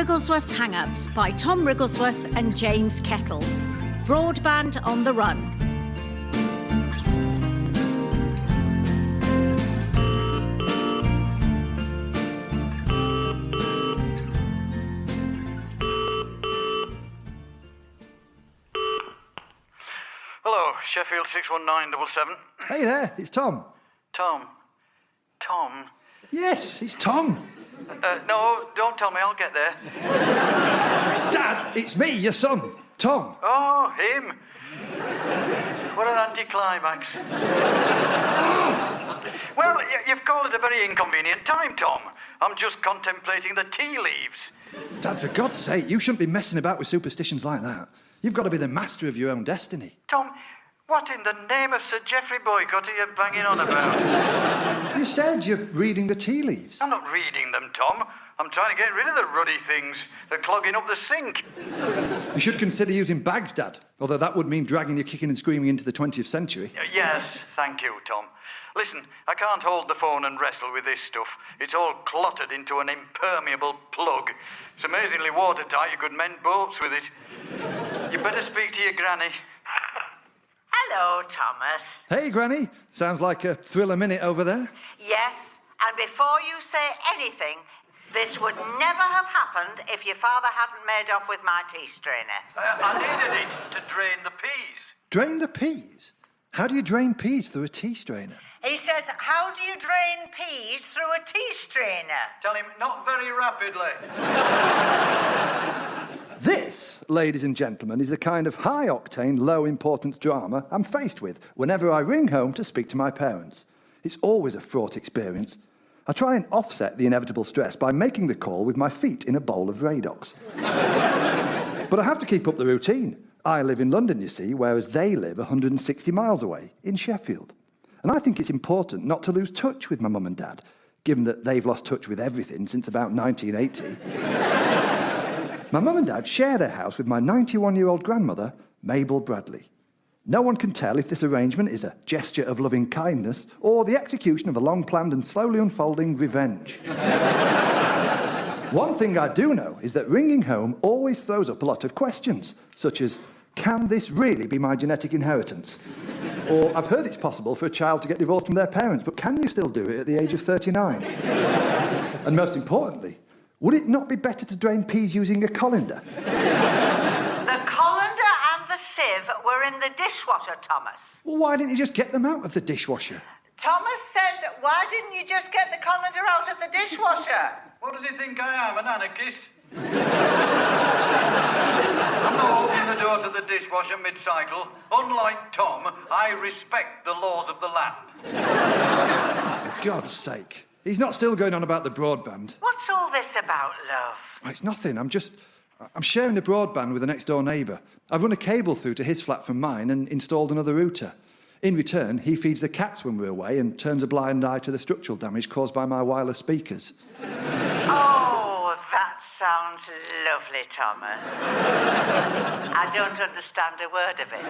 Wrigglesworth's Hang-Ups by Tom Wrigglesworth and James Kettle. Broadband on the Run. Hello, Sheffield 61977. Hey there, it's Tom. Tom? Yes, it's Tom. No, don't tell me, I'll get there. Dad, it's me, your son, Tom. Oh, him. What an anticlimax. Well, you've called it a very inconvenient time, Tom. I'm just contemplating the tea leaves. Dad, for God's sake, you shouldn't be messing about with superstitions like that. You've got to be the master of your own destiny. Tom, what in the name of Sir Geoffrey Boycott are you banging on about? You said you're reading the tea leaves. I'm not reading them, Tom. I'm trying to get rid of the ruddy things. They're clogging up the sink. You should consider using bags, Dad, although that would mean dragging you kicking and screaming into the 20th century. Yes, thank you, Tom. Listen, I can't hold the phone and wrestle with this stuff. It's all clotted into an impermeable plug. It's amazingly watertight, you could mend boats with it. You better speak to your granny. Hello, Thomas. Hey, Granny. Sounds like a thriller minute over there. Yes, and before you say anything, this would never have happened if your father hadn't made off with my tea strainer. I needed it to drain the peas. Drain the peas? How do you drain peas through a tea strainer? He says, how do you drain peas through a tea strainer? Tell him not very rapidly. This, ladies and gentlemen, is the kind of high-octane, low-importance drama I'm faced with whenever I ring home to speak to my parents. It's always a fraught experience. I try and offset the inevitable stress by making the call with my feet in a bowl of Radox. But I have to keep up the routine. I live in London, you see, whereas they live 160 miles away, in Sheffield. And I think it's important not to lose touch with my mum and dad, given that they've lost touch with everything since about 1980. My mum and dad share their house with my 91-year-old grandmother, Mabel Bradley. No one can tell if this arrangement is a gesture of loving kindness or the execution of a long-planned and slowly unfolding revenge. One thing I do know is that ringing home always throws up a lot of questions, such as, can this really be my genetic inheritance? Or, I've heard it's possible for a child to get divorced from their parents, but can you still do it at the age of 39? And most importantly, would it not be better to drain peas using a colander? The colander and the sieve were in the dishwasher, Thomas. Well, why didn't you just get them out of the dishwasher? Thomas says, why didn't you just get the colander out of the dishwasher? What does he think I am, an anarchist? I'm not opening the door to the dishwasher mid-cycle. Unlike Tom, I respect the laws of the land. For God's sake. He's not still going on about the broadband. What's all this about, love? Oh, it's nothing. I'm sharing the broadband with a next-door neighbour. I've run a cable through to his flat from mine and installed another router. In return, he feeds the cats when we're away and turns a blind eye to the structural damage caused by my wireless speakers. Oh, that sounds lovely, Thomas. I don't understand a word of it.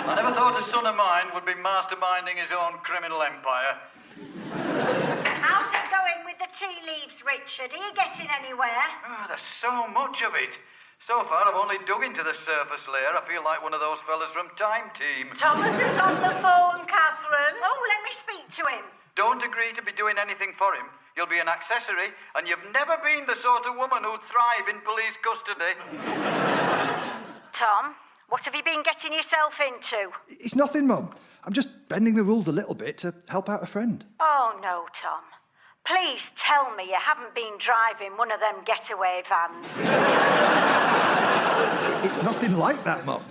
I never thought a son of mine would be masterminding his own criminal empire. How's it going with the tea leaves, Richard? Are you getting anywhere? Oh, there's so much of it. So far, I've only dug into the surface layer. I feel like one of those fellas from Time Team. Thomas is on the phone, Catherine. Oh, let me speak to him. Don't agree to be doing anything for him. You'll be an accessory, and you've never been the sort of woman who'd thrive in police custody. Tom, what have you been getting yourself into? It's nothing, Mum. I'm just bending the rules a little bit to help out a friend. Oh, no, Tom. Please tell me you haven't been driving one of them getaway vans. It's nothing like that, Mum.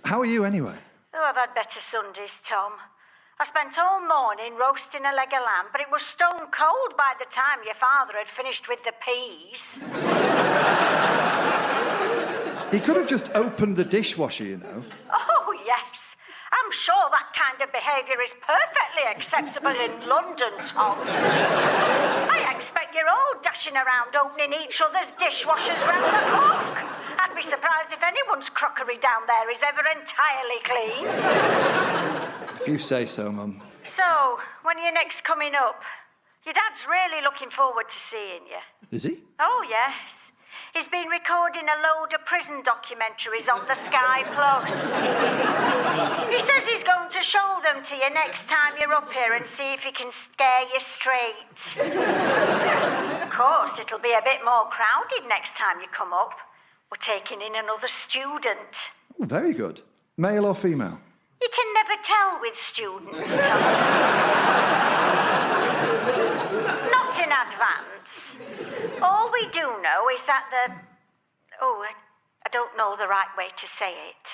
How are you, anyway? Oh, I've had better Sundays, Tom. I spent all morning roasting a leg of lamb, but it was stone cold by the time your father had finished with the peas. He could have just opened the dishwasher, you know. Oh, yes. I'm sure that kind of behaviour is perfectly acceptable in London, Tom. I expect you're all dashing around opening each other's dishwashers round the clock. I'd be surprised if anyone's crockery down there is ever entirely clean. If you say so, Mum. So, when are you next coming up? Your dad's really looking forward to seeing you. Is he? Oh, yes. He's been recording a load of prison documentaries on the Sky Plus. He says he's going to show them to you next time you're up here and see if he can scare you straight. Of course, it'll be a bit more crowded next time you come up. We're taking in another student. Oh, very good. Male or female? You can never tell with students. Not in advance. All we do know is that I don't know the right way to say it.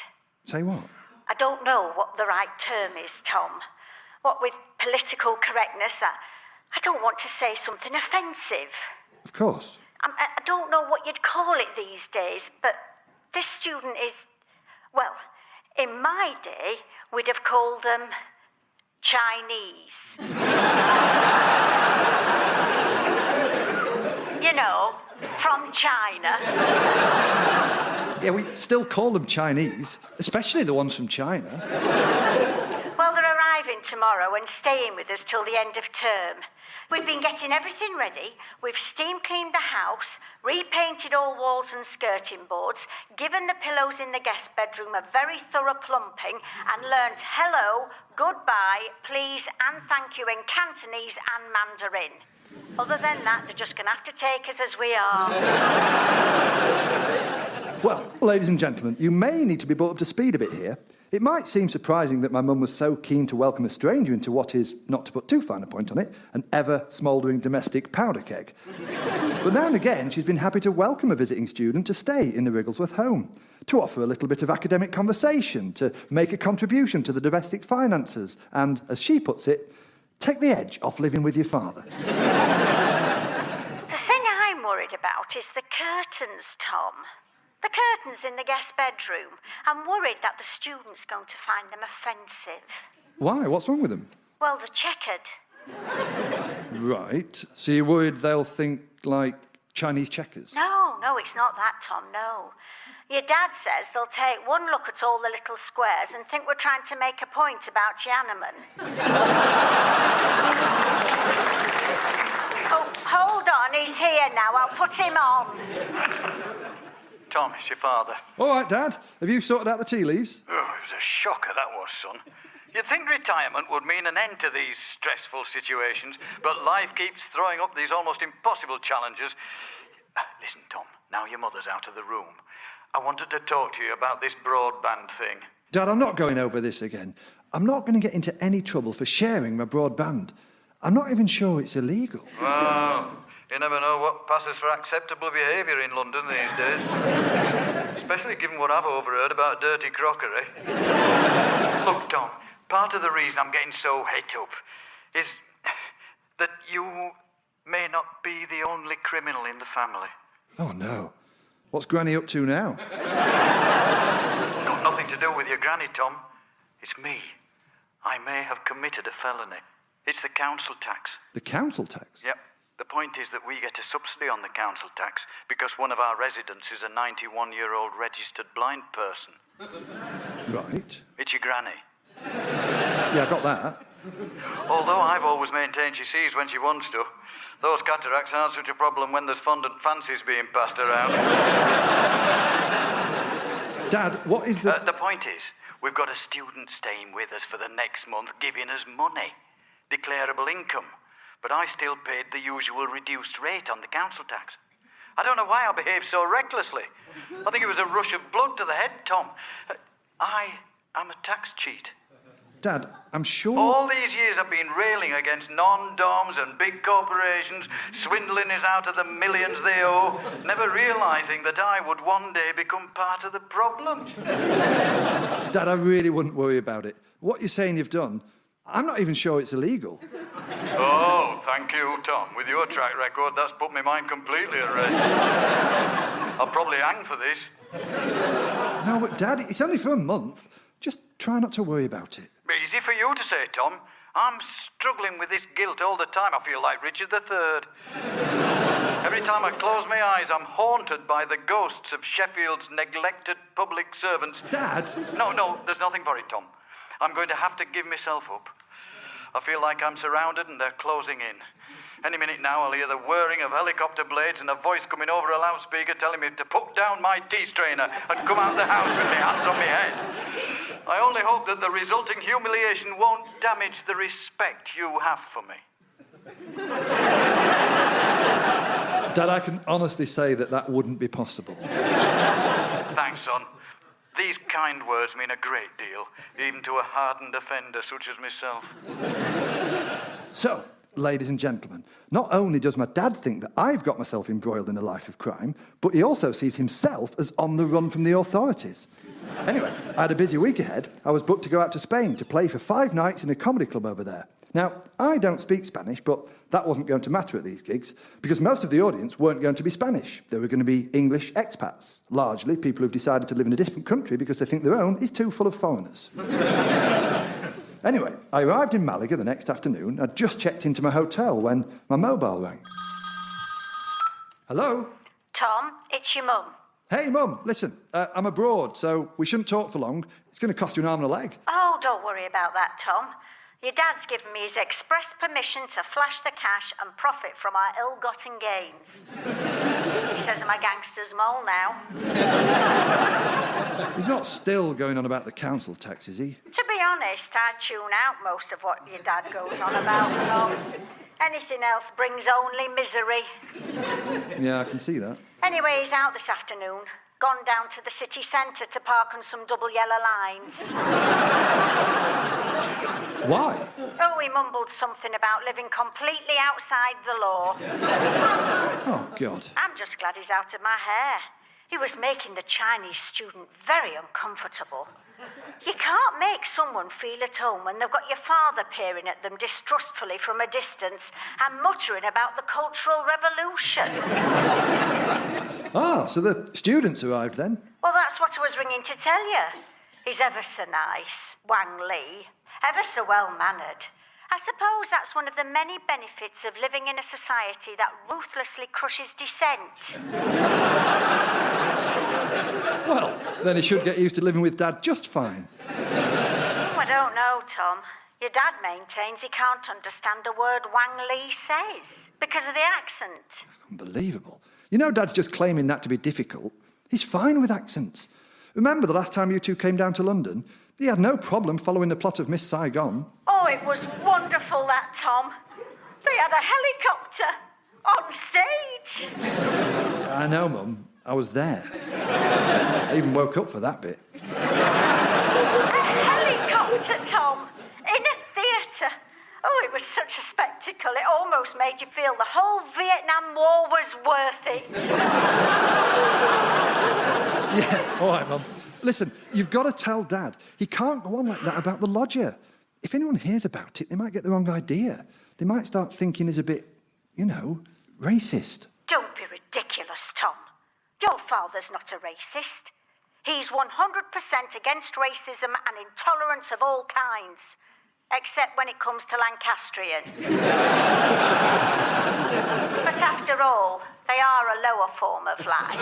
Say what? I don't know what the right term is, Tom. What with political correctness, I don't want to say something offensive. Of course. I don't know what you'd call it these days, but this student is, well, in my day, we'd have called them Chinese. You know, from China. Yeah, we still call them Chinese, especially the ones from China. Well, they're arriving tomorrow and staying with us till the end of term. We've been getting everything ready. We've steam cleaned the house, repainted all walls and skirting boards, given the pillows in the guest bedroom a very thorough plumping, and learnt hello, goodbye, please and thank you in Cantonese and Mandarin. Other than that, they're just going to have to take us as we are. Well, ladies and gentlemen, you may need to be brought up to speed a bit here. It might seem surprising that my mum was so keen to welcome a stranger into what is, not to put too fine a point on it, an ever-smouldering domestic powder keg. But now and again, she's been happy to welcome a visiting student to stay in the Wrigglesworth home, to offer a little bit of academic conversation, to make a contribution to the domestic finances, and, as she puts it, take the edge off living with your father. The thing I'm worried about is the curtains, Tom. The curtains in the guest bedroom. I'm worried that the student's going to find them offensive. Why? What's wrong with them? Well, they're checkered. Right. So you're worried they'll think, like, Chinese checkers? No, it's not that, Tom, no. Your dad says they'll take one look at all the little squares and think we're trying to make a point about Tiananmen. Oh, hold on, he's here now. I'll put him on. Tom, it's your father. All right, Dad. Have you sorted out the tea leaves? Oh, it was a shocker, that was, son. You'd think retirement would mean an end to these stressful situations, but life keeps throwing up these almost impossible challenges. Listen, Tom, now your mother's out of the room. I wanted to talk to you about this broadband thing. Dad, I'm not going over this again. I'm not going to get into any trouble for sharing my broadband. I'm not even sure it's illegal. Well, you never know what passes for acceptable behaviour in London these days. Especially given what I've overheard about dirty crockery. Look, Tom, part of the reason I'm getting so het up is that you may not be the only criminal in the family. Oh, no. What's Granny up to now? Got nothing to do with your granny, Tom. It's me. I may have committed a felony. It's the council tax. The council tax? Yep. The point is that we get a subsidy on the council tax because one of our residents is a 91-year-old registered blind person. Right. It's your granny. Yeah, I got that. Although I've always maintained she sees when she wants to. Those cataracts aren't such a problem when there's fondant fancies being passed around. Dad, what is the... The point is, we've got a student staying with us for the next month giving us money. Declarable income. But I still paid the usual reduced rate on the council tax. I don't know why I behaved so recklessly. I think it was a rush of blood to the head, Tom. I am a tax cheat. Dad, I'm sure... All these years I've been railing against non-doms and big corporations, swindling us out of the millions they owe, never realising that I would one day become part of the problem. Dad, I really wouldn't worry about it. What you're saying you've done, I'm not even sure it's illegal. Oh, thank you, Tom. With your track record, that's put my mind completely at rest. I'll probably hang for this. No, but Dad, it's only for a month. Just try not to worry about it. Easy for you to say, Tom. I'm struggling with this guilt all the time. I feel like Richard III. Every time I close my eyes, I'm haunted by the ghosts of Sheffield's neglected public servants. Dad? No, there's nothing for it, Tom. I'm going to have to give myself up. I feel like I'm surrounded and they're closing in. Any minute now I'll hear the whirring of helicopter blades and a voice coming over a loudspeaker telling me to put down my tea strainer and come out the house with my hands on my head. I only hope that the resulting humiliation won't damage the respect you have for me. Dad, I can honestly say that wouldn't be possible. Thanks, son. These kind words mean a great deal, even to a hardened offender such as myself. So, ladies and gentlemen, not only does my dad think that I've got myself embroiled in a life of crime, but he also sees himself as on the run from the authorities. Anyway, I had a busy week ahead. I was booked to go out to Spain to play for 5 nights in a comedy club over there. Now, I don't speak Spanish, but that wasn't going to matter at these gigs, because most of the audience weren't going to be Spanish. They were going to be English expats, largely people who've decided to live in a different country because they think their own is too full of foreigners. Anyway, I arrived in Malaga the next afternoon. I'd just checked into my hotel when my mobile rang. Hello? Tom, it's your mum. Hey, Mum, listen, I'm abroad, so we shouldn't talk for long. It's going to cost you an arm and a leg. Oh, don't worry about that, Tom. Your dad's given me his express permission to flash the cash and profit from our ill-gotten gains. He says I'm a gangster's mole now. He's not still going on about the council tax, is he? To be honest, I tune out most of what your dad goes on about, Tom. Anything else brings only misery. Yeah, I can see that. Anyway, he's out this afternoon. Gone down to the city centre to park on some double yellow lines. Why? Oh, he mumbled something about living completely outside the law. Oh, God. I'm just glad he's out of my hair. He was making the Chinese student very uncomfortable. You can't make someone feel at home when they've got your father peering at them distrustfully from a distance and muttering about the Cultural Revolution. Ah, so the students arrived then? Well, that's what I was ringing to tell you. He's ever so nice, Wang Li, ever so well-mannered. I suppose that's one of the many benefits of living in a society that ruthlessly crushes dissent. Well, then he should get used to living with Dad just fine. I don't know, Tom. Your dad maintains he can't understand a word Wang Li says because of the accent. Unbelievable. You know Dad's just claiming that to be difficult. He's fine with accents. Remember the last time you two came down to London? He had no problem following the plot of Miss Saigon. Oh, it was wonderful, that, Tom. They had a helicopter on stage. I know, Mum. I was there. I even woke up for that bit. A helicopter, Tom, in a theatre. Oh, it was such a spectacle. It almost made you feel the whole Vietnam War was worth it. Yeah, all right, Mum. Listen, you've got to tell Dad. He can't go on like that about the lodger. If anyone hears about it, they might get the wrong idea. They might start thinking he's a bit, racist. Don't be ridiculous, Tom. Your father's not a racist. He's 100% against racism and intolerance of all kinds. Except when it comes to Lancastrian. But after all, they are a lower form of life.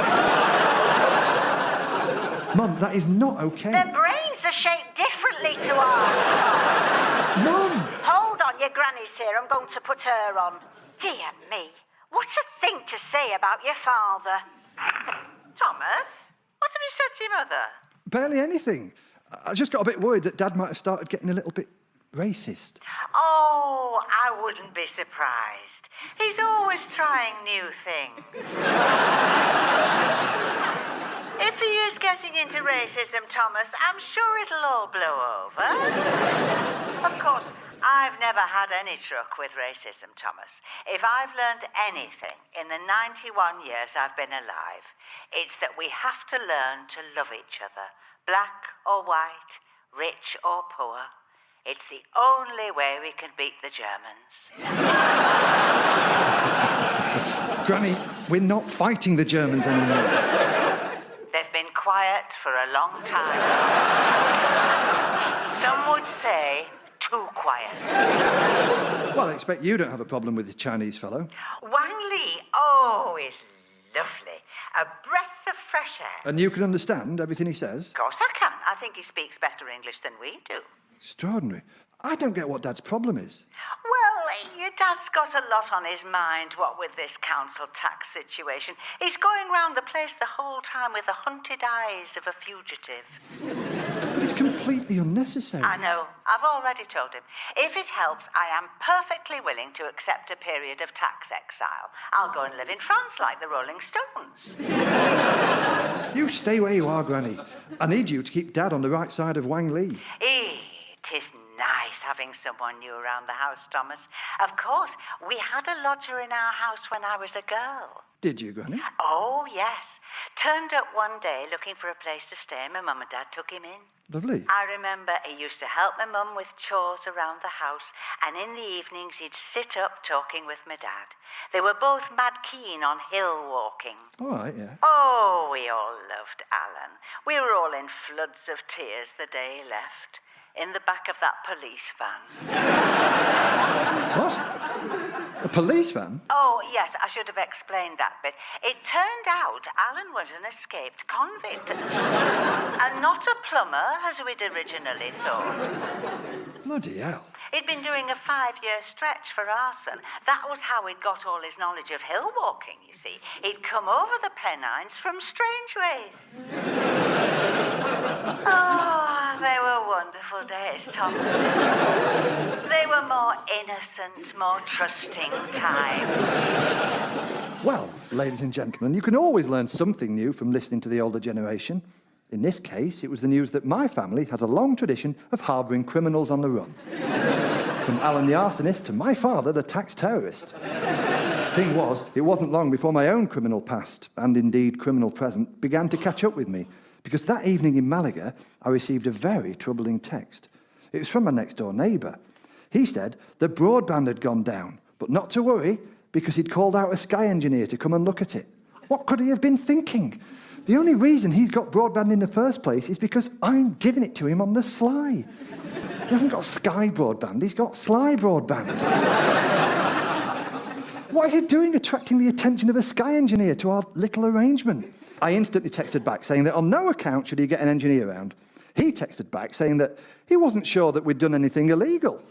Mum, that is not okay. Their brains are shaped differently to ours. Mum! Hold on, your granny's here. I'm going to put her on. Dear me, what a thing to say about your father. Thomas, what have you said to your mother? Barely anything. I just got a bit worried that Dad might have started getting a little bit racist. Oh, I wouldn't be surprised. He's always trying new things. If he is getting into racism, Thomas, I'm sure it'll all blow over. Of course, I've never had any truck with racism, Thomas. If I've learned anything in the 91 years I've been alive, it's that we have to learn to love each other, black or white, rich or poor. It's the only way we can beat the Germans. Granny, we're not fighting the Germans anymore. They've been quiet for a long time. Some would say too quiet. Well, I expect you don't have a problem with this Chinese fellow. Wang Li, oh, is lovely. A breath of fresh air. And you can understand everything he says? Of course I can. I think he speaks better English than we do. Extraordinary. I don't get what Dad's problem is. Well, your Dad's got a lot on his mind, what with this council tax situation. He's going round the place the whole time with the hunted eyes of a fugitive. But it's completely unnecessary. I know. I've already told him. If it helps, I am perfectly willing to accept a period of tax exile. I'll go and live in France like the Rolling Stones. You stay where you are, Granny. I need you to keep Dad on the right side of Wang Li. It is nice having someone new around the house, Thomas. Of course, we had a lodger in our house when I was a girl. Did you, Granny? Oh, yes. Turned up one day looking for a place to stay, and my mum and dad took him in. Lovely. I remember he used to help my mum with chores around the house, and in the evenings he'd sit up talking with my dad. They were both mad keen on hill walking. All right, yeah. Oh, we all loved Alan. We were all in floods of tears the day he left, in the back of that police van. What? A police van? Oh, yes, I should have explained that bit. It turned out Alan was an escaped convict. And not a plumber, as we'd originally thought. Bloody hell. He'd been doing a 5-year stretch for arson. That was how he'd got all his knowledge of hill walking, you see. He'd come over the Pennines from strange ways. Oh, they were wonderful days, Tom. They were more innocent, more trusting times. Well, ladies and gentlemen, you can always learn something new from listening to the older generation. In this case, it was the news that my family has a long tradition of harbouring criminals on the run. From Alan the arsonist to my father, the tax terrorist. Thing was, it wasn't long before my own criminal past, and indeed criminal present, began to catch up with me. Because that evening in Malaga, I received a very troubling text. It was from my next-door neighbour. He said the broadband had gone down, but not to worry, because he'd called out a Sky engineer to come and look at it. What could he have been thinking? The only reason he's got broadband in the first place is because I'm giving it to him on the sly. He hasn't got Sky broadband, he's got Sly broadband. What is he doing attracting the attention of a Sky engineer to our little arrangement? I instantly texted back saying that on no account should he get an engineer around. He texted back saying that he wasn't sure that we'd done anything illegal.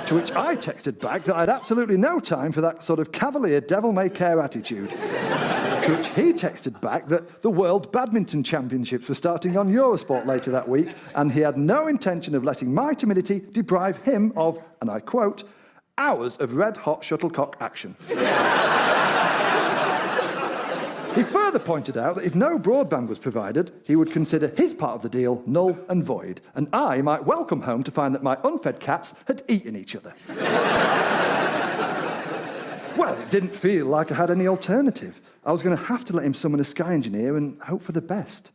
To which I texted back that I had absolutely no time for that sort of cavalier devil-may-care attitude. To which he texted back that the World Badminton Championships were starting on Eurosport later that week, and he had no intention of letting my timidity deprive him of, and I quote, hours of red-hot shuttlecock action. He further pointed out that if no broadband was provided, he would consider his part of the deal null and void, and I might well come home to find that my unfed cats had eaten each other. Well, it didn't feel like I had any alternative. I was going to have to let him summon a Sky engineer and hope for the best.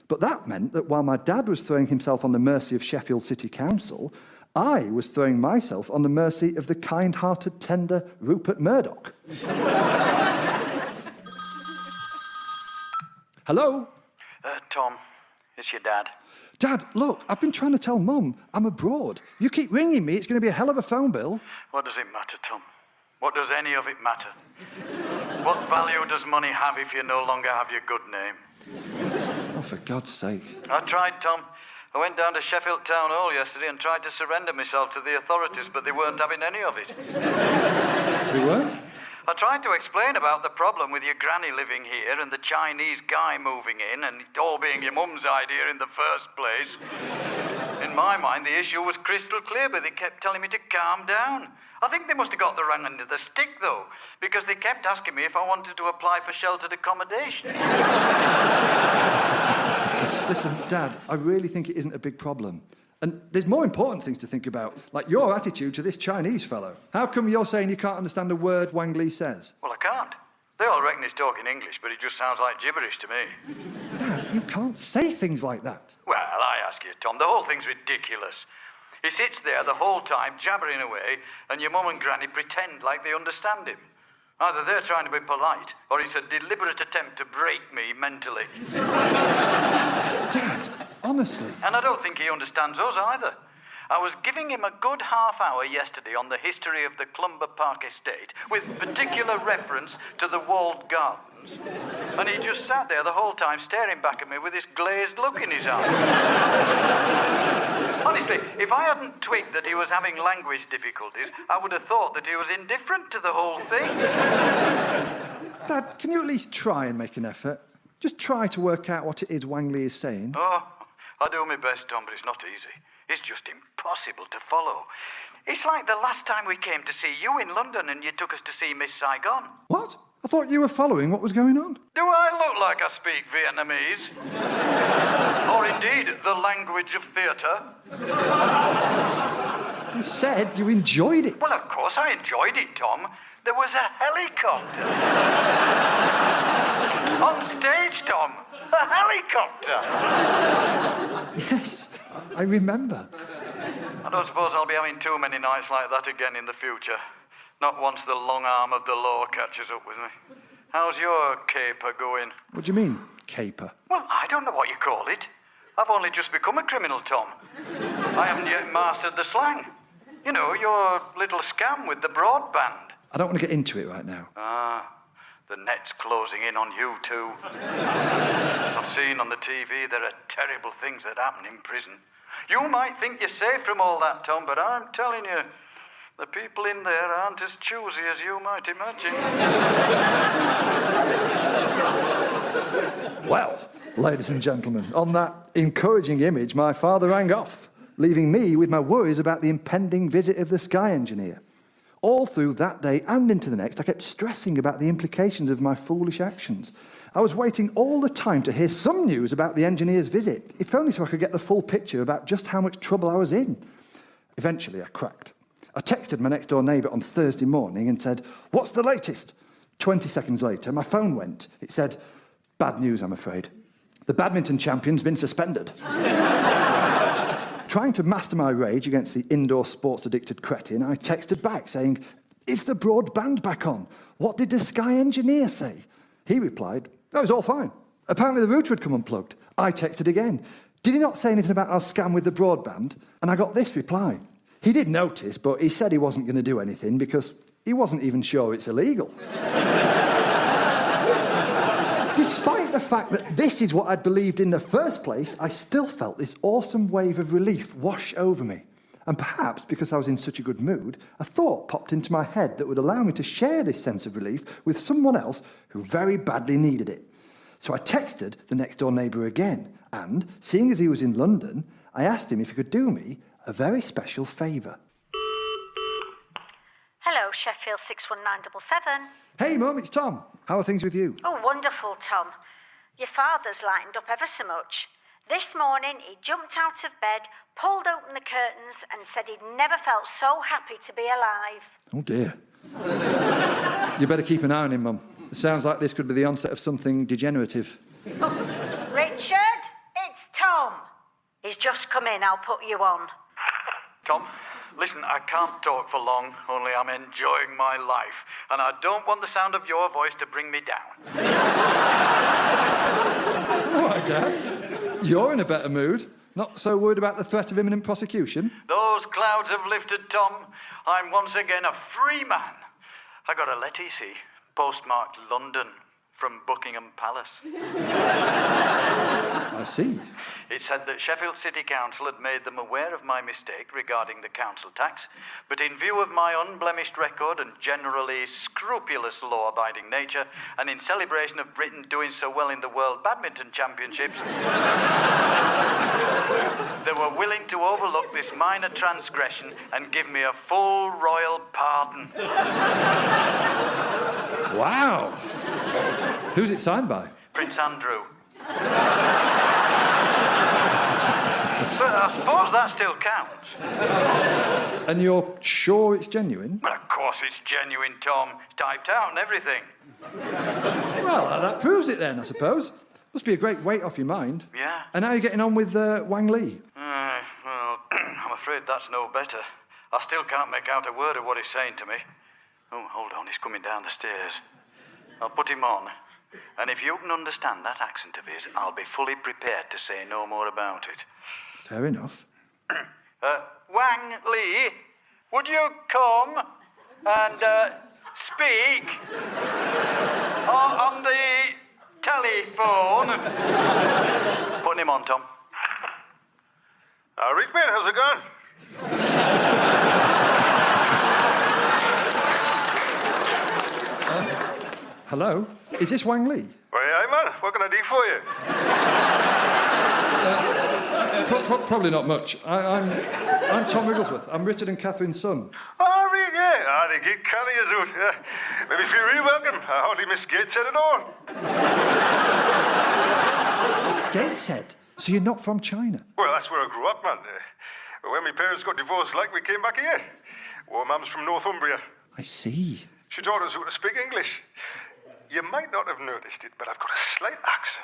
But that meant that while my dad was throwing himself on the mercy of Sheffield City Council, I was throwing myself on the mercy of the kind-hearted, tender Rupert Murdoch. Hello? Tom, it's your dad. Dad, look, I've been trying to tell Mum I'm abroad. You keep ringing me, it's going to be a hell of a phone bill. What does it matter, Tom? What does any of it matter? What value does money have if you no longer have your good name? Oh, for God's sake. I tried, Tom. I went down to Sheffield Town Hall yesterday and tried to surrender myself to the authorities, but they weren't having any of it. They weren't? I tried to explain about the problem with your granny living here and the Chinese guy moving in and it all being your mum's idea in the first place. In my mind, the issue was crystal clear, but they kept telling me to calm down. I think they must have got the wrong end of the stick, though, because they kept asking me if I wanted to apply for sheltered accommodation. Listen, Dad, I really think it isn't a big problem. And there's more important things to think about, like your attitude to this Chinese fellow. How come you're saying you can't understand a word Wang Li says? Well, I can't. They all reckon he's talking English, but it just sounds like gibberish to me. Dad, you can't say things like that. Well, I ask you, Tom, the whole thing's ridiculous. He sits there the whole time, jabbering away, and your mum and granny pretend like they understand him. Either they're trying to be polite, or it's a deliberate attempt to break me mentally. Dad, honestly. And I don't think he understands us either. I was giving him a good half hour yesterday on the history of the Clumber Park estate, with particular reference to the walled gardens. And he just sat there the whole time staring back at me with this glazed look in his eyes. Honestly, if I hadn't twigged that he was having language difficulties, I would have thought that he was indifferent to the whole thing. Dad, can you at least try and make an effort? Just try to work out what it is Wangley is saying. Oh, I do my best, Tom, but it's not easy. It's just impossible to follow. It's like the last time we came to see you in London and you took us to see Miss Saigon. What? I thought you were following what was going on. Do I look like I speak Vietnamese? Or indeed, the language of theatre? You said you enjoyed it. Well, of course I enjoyed it, Tom. There was a helicopter. On stage, Tom. A helicopter. Yes, I remember. I don't suppose I'll be having too many nights like that again in the future. Not once the long arm of the law catches up with me. How's your caper going? What do you mean, caper? Well, I don't know what you call it. I've only just become a criminal, Tom. I haven't yet mastered the slang. You know, your little scam with the broadband. I don't want to get into it right now. Ah, the net's closing in on you too. I've seen on the TV there are terrible things that happen in prison. You might think you're safe from all that, Tom, but I'm telling you, the people in there aren't as choosy as you might imagine. Well, ladies and gentlemen, on that encouraging image, my father rang off, leaving me with my worries about the impending visit of the sky engineer. All through that day and into the next, I kept stressing about the implications of my foolish actions. I was waiting all the time to hear some news about the engineer's visit, if only so I could get the full picture about just how much trouble I was in. Eventually, I cracked. I texted my next-door neighbour on Thursday morning and said, "What's the latest?" 20 seconds later, my phone went. It said, "Bad news, I'm afraid. The badminton champion's been suspended." Trying to master my rage against the indoor sports-addicted cretin, I texted back saying, "Is the broadband back on? What did the sky engineer say?" He replied, "Oh, it's all fine. Apparently the router had come unplugged." I texted again, "Did he not say anything about our scam with the broadband?" And I got this reply. He did notice, but he said he wasn't going to do anything because he wasn't even sure it's illegal. Despite the fact that this is what I'd believed in the first place, I still felt this awesome wave of relief wash over me. And perhaps because I was in such a good mood, a thought popped into my head that would allow me to share this sense of relief with someone else who very badly needed it. So I texted the next-door neighbour again, and, seeing as he was in London, I asked him if he could do me a very special favour. Hello, Sheffield 61977. Hey, Mum, it's Tom. How are things with you? Oh, wonderful, Tom. Your father's lightened up ever so much. This morning, he jumped out of bed, pulled open the curtains, and said he'd never felt so happy to be alive. Oh, dear. You better keep an eye on him, Mum. It sounds like this could be the onset of something degenerative. Richard, it's Tom. He's just come in. I'll put you on. Tom, listen, I can't talk for long, only I'm enjoying my life, and I don't want the sound of your voice to bring me down. All right, Dad. You're in a better mood. Not so worried about the threat of imminent prosecution? Those clouds have lifted, Tom. I'm once again a free man. I got a letter, you see, postmarked London, from Buckingham Palace. I see. It said that Sheffield City Council had made them aware of my mistake regarding the council tax, but in view of my unblemished record and generally scrupulous law-abiding nature, and in celebration of Britain doing so well in the World Badminton Championships, they were willing to overlook this minor transgression and give me a full royal pardon. Wow. Who's it signed by? Prince Andrew. But I suppose that still counts. And you're sure it's genuine? Well, of course it's genuine, Tom. It's typed out and everything. Well, that proves it then, I suppose. Must be a great weight off your mind. Yeah. And how are you getting on with Wang Li? Well, I'm afraid that's no better. I still can't make out a word of what he's saying to me. Oh, hold on, he's coming down the stairs. I'll put him on. And if you can understand that accent of his, I'll be fully prepared to say no more about it. Fair enough. Wang Li, would you come and speak on the telephone? Put him on, Tom. All right, mate, how's it going? Hello? Is this Wang Li? Well, aye, man. What can I do for you? Probably not much. I'm Tom Wrigglesworth. I'm Richard and Catherine's son. Oh, right, yeah. Ah, they get canny as out. Yeah. Let me feel real welcome. I hardly miss Gateshead at all. Gateshead? So you're not from China? Well, that's where I grew up, man. When my parents got divorced, we came back here. Well, Mum's from Northumbria. I see. She taught us how to speak English. You might not have noticed it, but I've got a slight accent.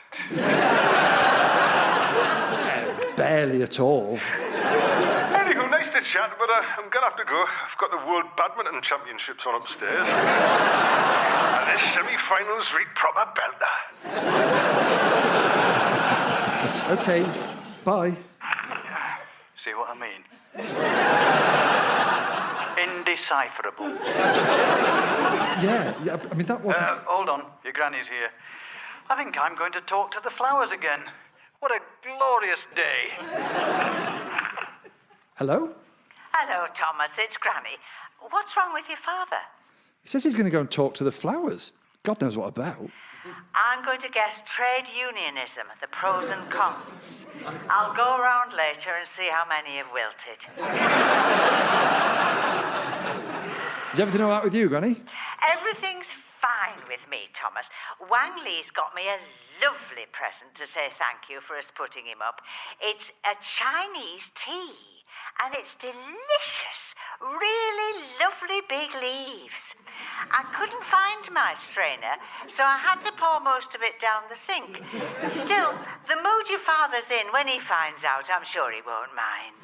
Barely at all. Anywho, nice to chat, but I'm going to have to go. I've got the World Badminton Championships on upstairs. And this semi-finals read proper belter. OK, bye. See what I mean? Indecipherable. Yeah, I mean, that wasn't... Hold on, your granny's here. I think I'm going to talk to the flowers again. What a glorious day. Hello? Hello, Thomas. It's Granny. What's wrong with your father? He says he's going to go and talk to the flowers. God knows what about. I'm going to guess trade unionism, the pros and cons. I'll go around later and see how many have wilted. Is everything all right with you, Granny? Everything's fine with me, Thomas. Wang Li's got me a lovely present to say thank you for us putting him up. It's a Chinese tea, and it's delicious. Really lovely big leaves. I couldn't find my strainer, so I had to pour most of it down the sink. Still, the mood your father's in, when he finds out, I'm sure he won't mind.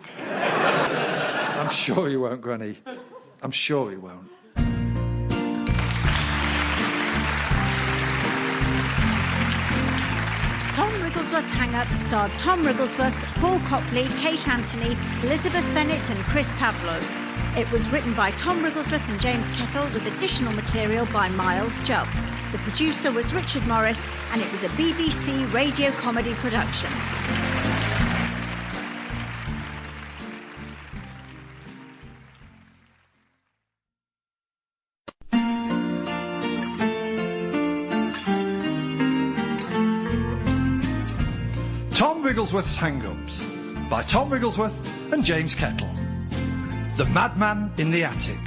I'm sure he won't, Granny. I'm sure he won't. Tom Wrigglesworth's Hang-Up starred Tom Wrigglesworth, Paul Copley, Kate Anthony, Elizabeth Bennett and Chris Pavlo. It was written by Tom Wrigglesworth and James Kettle with additional material by Miles Jupp. The producer was Richard Morris and it was a BBC radio comedy production. Tom Wrigglesworth's Hang-Ups by Tom Wrigglesworth and James Kettle. The Madman in the Attic.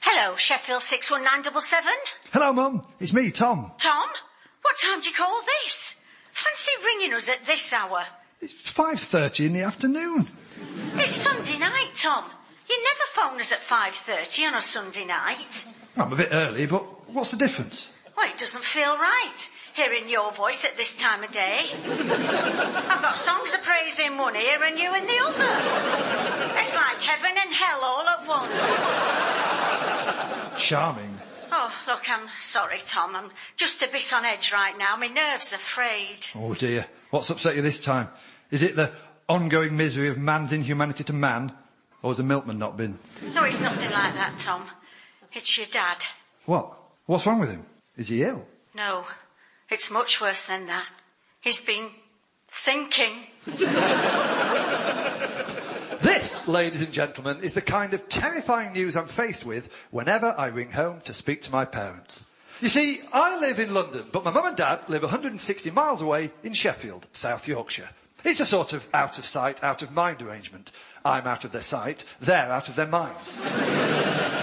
Hello, Sheffield 61977. Hello, Mum. It's me, Tom. Tom, what time do you call this? Fancy ringing us at this hour. It's 5:30 in the afternoon. It's Sunday night, Tom. You never phone us at 5:30 on a Sunday night. I'm a bit early, but what's the difference? Well, it doesn't feel right, hearing your voice at this time of day. I've got songs of praise in one ear and you in the other. It's like heaven and hell all at once. Charming. Oh, look, I'm sorry, Tom. I'm just a bit on edge right now. My nerves are frayed. Oh, dear. What's upset you this time? Is it the ongoing misery of man's inhumanity to man? Or has the milkman not been? No, it's nothing like that, Tom. It's your dad. What? What's wrong with him? Is he ill? No, it's much worse than that. He's been thinking. This, ladies and gentlemen, is the kind of terrifying news I'm faced with whenever I ring home to speak to my parents. You see, I live in London, but my mum and dad live 160 miles away in Sheffield, South Yorkshire. It's a sort of out of sight, out of mind arrangement. I'm out of their sight, they're out of their minds.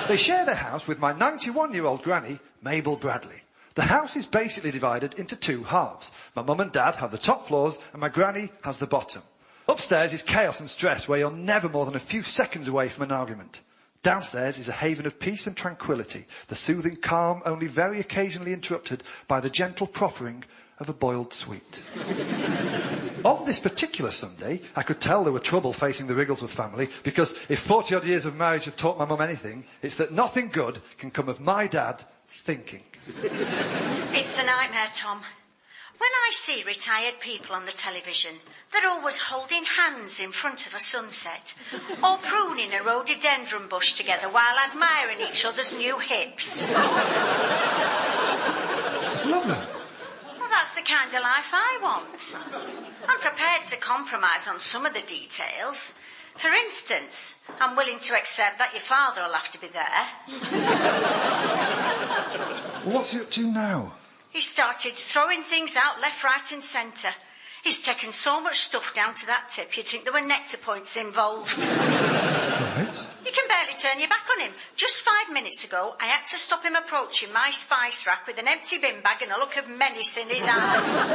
They share their house with my 91-year-old granny, Mabel Bradley. The house is basically divided into two halves. My mum and dad have the top floors and my granny has the bottom. Upstairs is chaos and stress where you're never more than a few seconds away from an argument. Downstairs is a haven of peace and tranquility, the soothing calm only very occasionally interrupted by the gentle proffering of a boiled sweet. On this particular Sunday, I could tell there were trouble facing the Wrigglesworth family because if 40-odd years of marriage have taught my mum anything, it's that nothing good can come of my dad thinking. It's a nightmare, Tom. When I see retired people on the television, they're always holding hands in front of a sunset, or pruning a rhododendron bush together while admiring each other's new hips. Lovely. Well, that's the kind of life I want. I'm prepared to compromise on some of the details. For instance, I'm willing to accept that your father will have to be there. What's he up to now? He started throwing things out left, right and centre. He's taken so much stuff down to that tip you'd think there were nectar points involved. Right. You can barely turn your back on him. Just 5 minutes ago, I had to stop him approaching my spice rack with an empty bin bag and a look of menace in his eyes.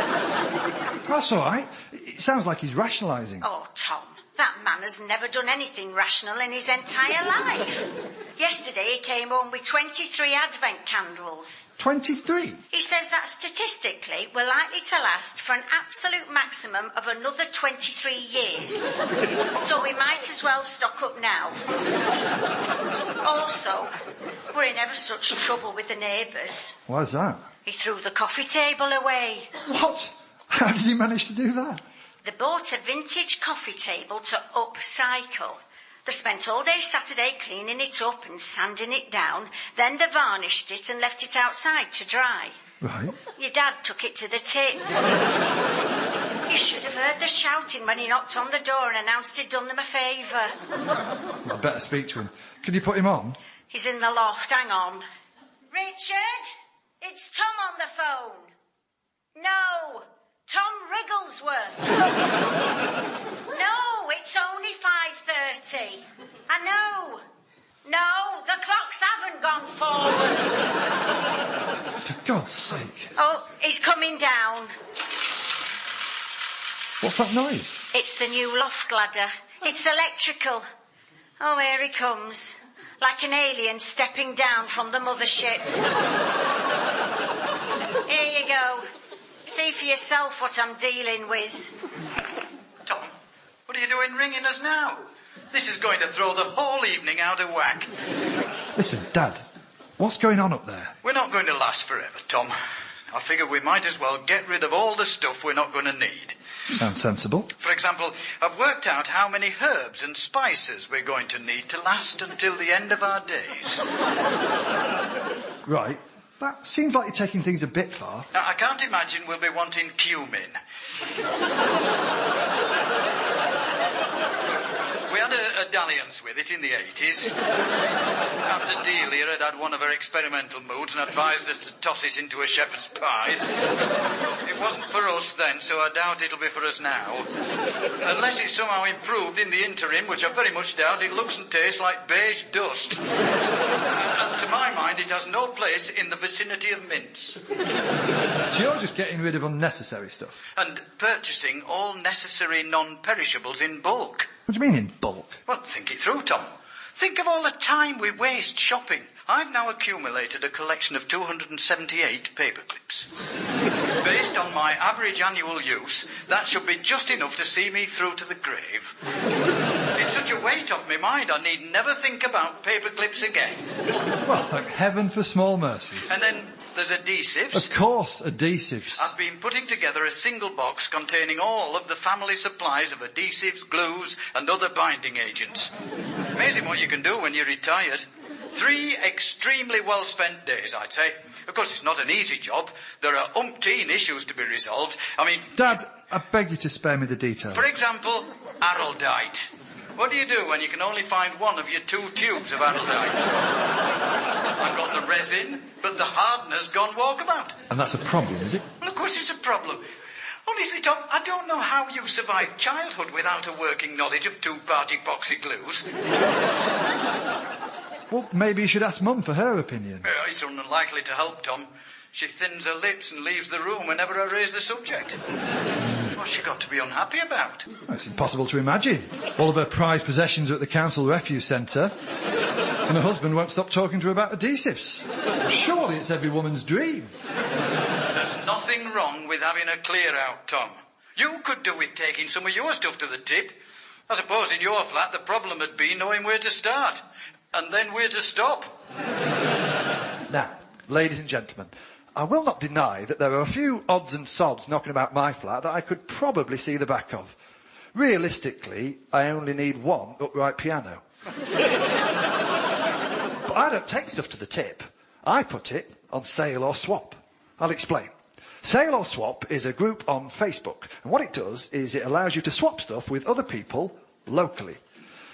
That's all right. It sounds like he's rationalising. Oh, Tom, that man has never done anything rational in his entire life. Yesterday he came home with 23 Advent candles. 23? He says that statistically we're likely to last for an absolute maximum of another 23 years. So we might as well stock up now. Also, we're in ever such trouble with the neighbours. Why's that? He threw the coffee table away. What? How did he manage to do that? They bought a vintage coffee table to upcycle. They spent all day Saturday cleaning it up and sanding it down. Then they varnished it and left it outside to dry. Right. Your dad took it to the tip. You should have heard the shouting when he knocked on the door and announced he'd done them a favour. I'd better speak to him. Can you put him on? He's in the loft, hang on. Richard, it's Tom on the phone. No, Tom Wrigglesworth. No, it's only 5:30. I know. No, the clocks haven't gone forward. For God's sake. Oh, he's coming down. What's that noise? It's the new loft ladder. It's electrical. Oh, here he comes. Like an alien stepping down from the mothership. Here you go. See for yourself what I'm dealing with. Tom, what are you doing ringing us now? This is going to throw the whole evening out of whack. Listen, Dad, what's going on up there? We're not going to last forever, Tom. I figure we might as well get rid of all the stuff we're not going to need. Sounds sensible. For example, I've worked out how many herbs and spices we're going to need to last until the end of our days. Right. That seems like you're taking things a bit far. Now, I can't imagine we'll be wanting cumin. We had a dalliance with it in the 80s. After Delia had one of her experimental moods and advised us to toss it into a shepherd's pie. It wasn't for us then, so I doubt it'll be for us now. Unless it's somehow improved in the interim, which I very much doubt, it looks and tastes like beige dust. And to my mind, it has no place in the vicinity of mints. So you're just getting rid of unnecessary stuff? And purchasing all necessary non-perishables in bulk. What do you mean in bulk? Well, think it through, Tom. Think of all the time we waste shopping. I've now accumulated a collection of 278 paper clips. Based on my average annual use, that should be just enough to see me through to the grave. It's such a weight off my mind, I need never think about paper clips again. Well, thank heaven for small mercies. And then there's adhesives. Of course, adhesives. I've been putting together a single box containing all of the family supplies of adhesives, glues, and other binding agents. Amazing what you can do when you're retired. 3 extremely well-spent days, I'd say. Of course, it's not an easy job. There are umpteen issues to be resolved. I mean... Dad, I beg you to spare me the details. For example, araldite. What do you do when you can only find one of your 2 tubes of araldite? I've got the resin, but the hardener's gone walkabout. And that's a problem, is it? Well, of course it's a problem. Honestly, Tom, I don't know how you survived childhood without a working knowledge of 2-part epoxy glues. Well, maybe you should ask Mum for her opinion. It's unlikely to help, Tom. She thins her lips and leaves the room whenever I raise the subject. What's she got to be unhappy about? Well, it's impossible to imagine. All of her prized possessions are at the council refuse centre, and her husband won't stop talking to her about adhesives. Surely it's every woman's dream. There's nothing wrong with having a clear-out, Tom. You could do with taking some of your stuff to the tip. I suppose in your flat the problem had been knowing where to start, and then where to stop. Now, ladies and gentlemen, I will not deny that there are a few odds and sods knocking about my flat that I could probably see the back of. Realistically, I only need one upright piano. But I don't take stuff to the tip. I put it on Sale or Swap. I'll explain. Sale or Swap is a group on Facebook, and what it does is it allows you to swap stuff with other people locally.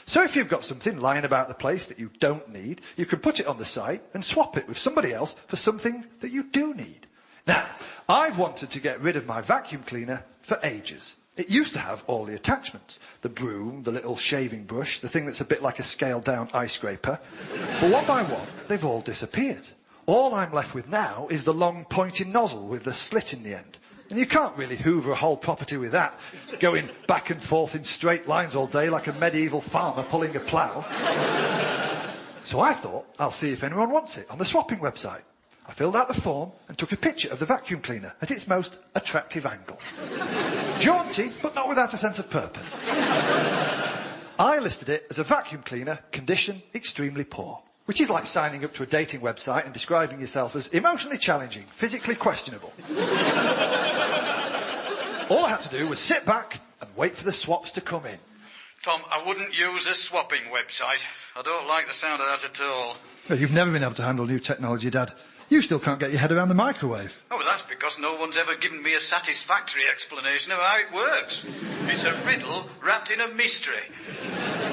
So if you've got something lying about the place that you don't need, you can put it on the site and swap it with somebody else for something that you do need. Now, I've wanted to get rid of my vacuum cleaner for ages. It used to have all the attachments. The broom, the little shaving brush, the thing that's a bit like a scaled-down ice scraper. But one by one, they've all disappeared. All I'm left with now is the long pointing nozzle with the slit in the end. And you can't really hoover a whole property with that, going back and forth in straight lines all day like a medieval farmer pulling a plough. So I thought, I'll see if anyone wants it on the swapping website. I filled out the form and took a picture of the vacuum cleaner at its most attractive angle. Jaunty, but not without a sense of purpose. I listed it as a vacuum cleaner, condition extremely poor. Which is like signing up to a dating website and describing yourself as emotionally challenging, physically questionable. All I had to do was sit back and wait for the swaps to come in. Tom, I wouldn't use a swapping website. I don't like the sound of that at all. Well, you've never been able to handle new technology, Dad. You still can't get your head around the microwave. Oh, well, that's because no one's ever given me a satisfactory explanation of how it works. It's a riddle wrapped in a mystery.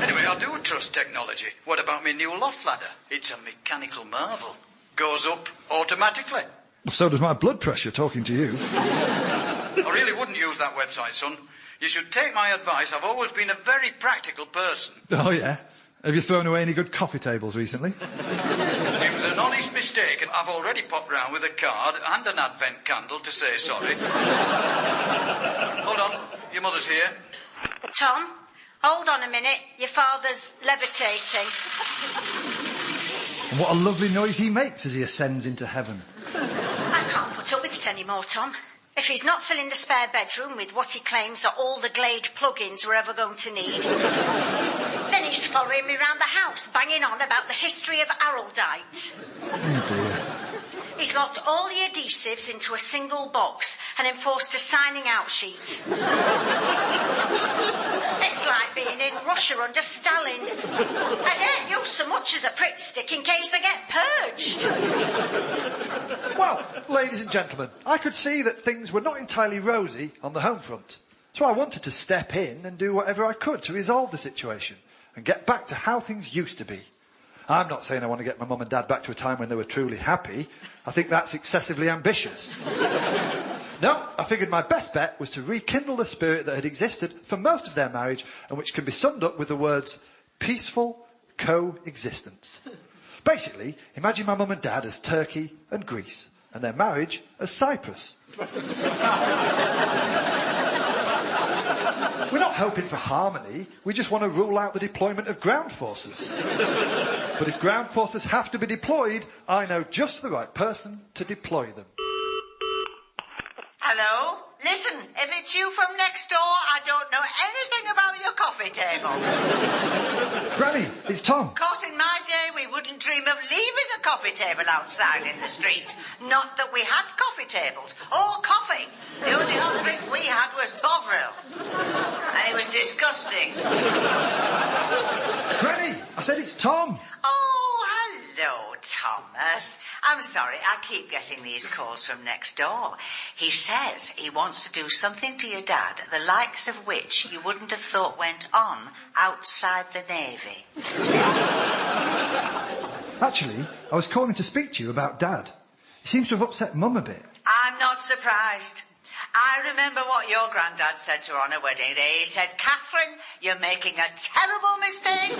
Anyway, I do trust technology. What about my new loft ladder? It's a mechanical marvel. Goes up automatically. Well, so does my blood pressure, talking to you. I really wouldn't use that website, son. You should take my advice. I've always been a very practical person. Oh, yeah? Have you thrown away any good coffee tables recently? It was an honest mistake, and I've already popped round with a card and an advent candle to say sorry. Hold on, your mother's here. Tom, hold on a minute. Your father's levitating. And what a lovely noise he makes as he ascends into heaven. I can't put up with it anymore, Tom. If he's not filling the spare bedroom with what he claims are all the Glade plugins we're ever going to need, then he's following me around the house, banging on about the history of Araldite. Oh, dear. He's locked all the adhesives into a single box and enforced a signing out sheet. It's like being in Russia under Stalin. I daren't use so much as a Pritt stick in case they get purged. Well, ladies and gentlemen, I could see that things were not entirely rosy on the home front. So I wanted to step in and do whatever I could to resolve the situation and get back to how things used to be. I'm not saying I want to get my mum and dad back to a time when they were truly happy. I think that's excessively ambitious. No, I figured my best bet was to rekindle the spirit that had existed for most of their marriage and which can be summed up with the words peaceful coexistence. Basically, imagine my mum and dad as Turkey and Greece and their marriage as Cyprus. We're not hoping for harmony. We just want to rule out the deployment of ground forces. But if ground forces have to be deployed, I know just the right person to deploy them. Hello? Listen, if it's you from next door, I don't know anything about your coffee table. Granny, it's Tom. Of course, in my day, we wouldn't dream of leaving a coffee table outside in the street. Not that we had coffee tables or coffee. The only hot drink we had was Bovril. And it was disgusting. Granny, I said it's Tom. Oh, hello, Thomas. I'm sorry, I keep getting these calls from next door. He says he wants to do something to your dad, the likes of which you wouldn't have thought went on outside the Navy. Actually, I was calling to speak to you about Dad. He seems to have upset Mum a bit. I'm not surprised. I remember what your granddad said to her on her wedding day. He said, Catherine, you're making a terrible mistake.